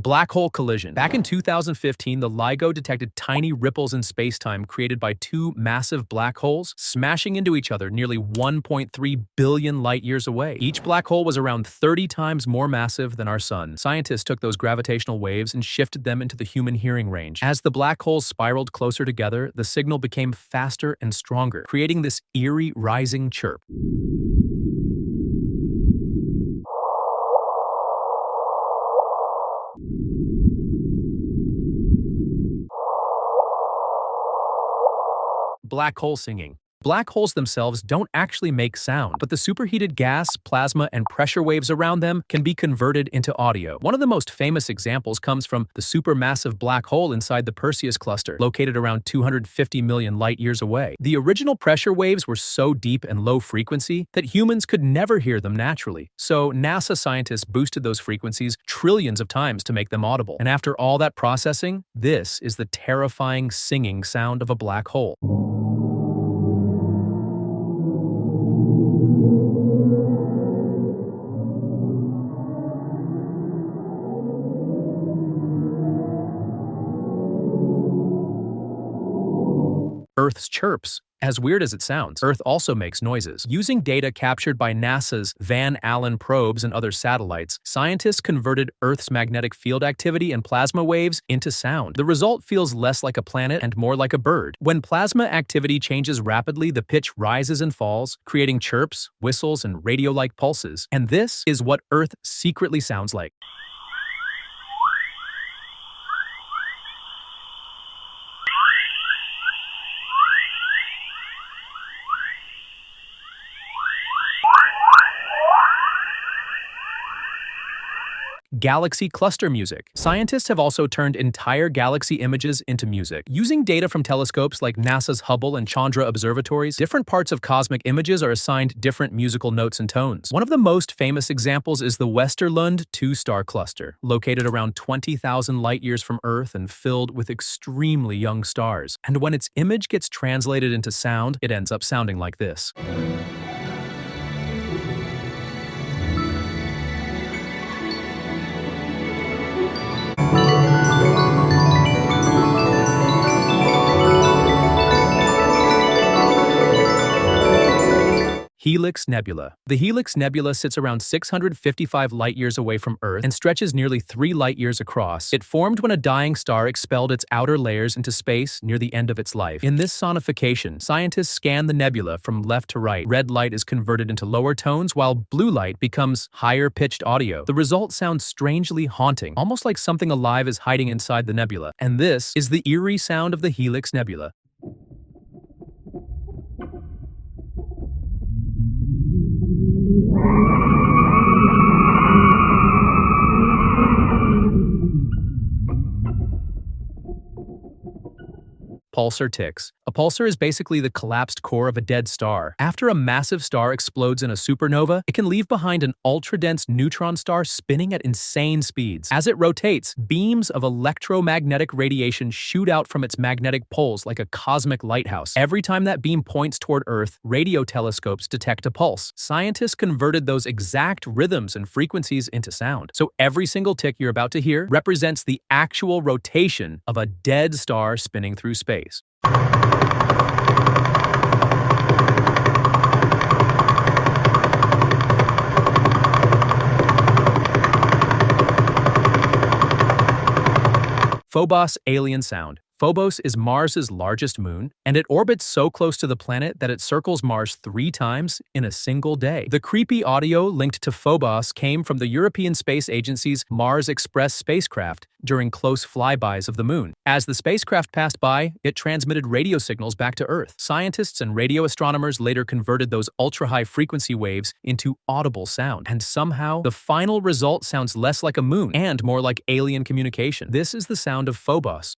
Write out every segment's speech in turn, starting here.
Black hole collision. Back in 2015, the LIGO detected tiny ripples in spacetime created by two massive black holes smashing into each other nearly 1.3 billion light-years away. Each black hole was around 30 times more massive than our sun. Scientists took those gravitational waves and shifted them into the human hearing range. As the black holes spiraled closer together, the signal became faster and stronger, creating this eerie rising chirp. Black hole singing. Black holes themselves don't actually make sound, but the superheated gas, plasma, and pressure waves around them can be converted into audio. One of the most famous examples comes from the supermassive black hole inside the Perseus cluster, located around 250 million light-years away. The original pressure waves were so deep and low frequency that humans could never hear them naturally. So NASA scientists boosted those frequencies trillions of times to make them audible. And after all that processing, this is the terrifying singing sound of a black hole. Earth's chirps. As weird as it sounds, Earth also makes noises. Using data captured by NASA's Van Allen probes and other satellites, scientists converted Earth's magnetic field activity and plasma waves into sound. The result feels less like a planet and more like a bird. When plasma activity changes rapidly, the pitch rises and falls, creating chirps, whistles, and radio-like pulses. And this is what Earth secretly sounds like. Galaxy cluster music. Scientists have also turned entire galaxy images into music. Using data from telescopes like NASA's Hubble and Chandra observatories, different parts of cosmic images are assigned different musical notes and tones. One of the most famous examples is the Westerlund 2-star cluster, located around 20,000 light-years from Earth and filled with extremely young stars. And when its image gets translated into sound, it ends up sounding like this. HELIX Nebula. The HELIX Nebula sits around 655 light-years away from Earth and stretches nearly 3 light-years across. It formed when a dying star expelled its outer layers into space near the end of its life. In this sonification, scientists scan the nebula from left to right. Red light is converted into lower tones, while blue light becomes higher-pitched audio. The result sounds strangely haunting, almost like something alive is hiding inside the nebula. And this is the eerie sound of the HELIX Nebula. Pulsar ticks. A pulsar is basically the collapsed core of a dead star. After a massive star explodes in a supernova, it can leave behind an ultra-dense neutron star spinning at insane speeds. As it rotates, beams of electromagnetic radiation shoot out from its magnetic poles like a cosmic lighthouse. Every time that beam points toward Earth, radio telescopes detect a pulse. Scientists converted those exact rhythms and frequencies into sound. So every single tick you're about to hear represents the actual rotation of a dead star spinning through space. Phobos alien sound. Phobos is Mars's largest moon, and it orbits so close to the planet that it circles Mars 3 times in a single day. The creepy audio linked to Phobos came from the European Space Agency's Mars Express spacecraft during close flybys of the moon. As the spacecraft passed by, it transmitted radio signals back to Earth. Scientists and radio astronomers later converted those ultra-high frequency waves into audible sound, and somehow the final result sounds less like a moon and more like alien communication. This is the sound of Phobos.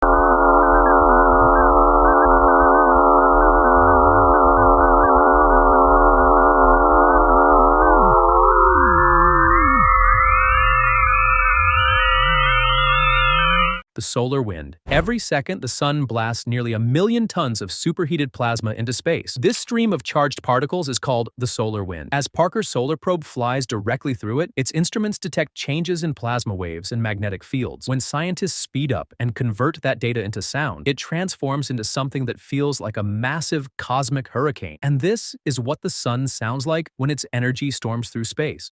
The solar wind. Every second, the sun blasts nearly 1,000,000 tons of superheated plasma into space. This stream of charged particles is called the solar wind. As Parker's solar probe flies directly through it, its instruments detect changes in plasma waves and magnetic fields. When scientists speed up and convert that data into sound, it transforms into something that feels like a massive cosmic hurricane. And this is what the sun sounds like when its energy storms through space.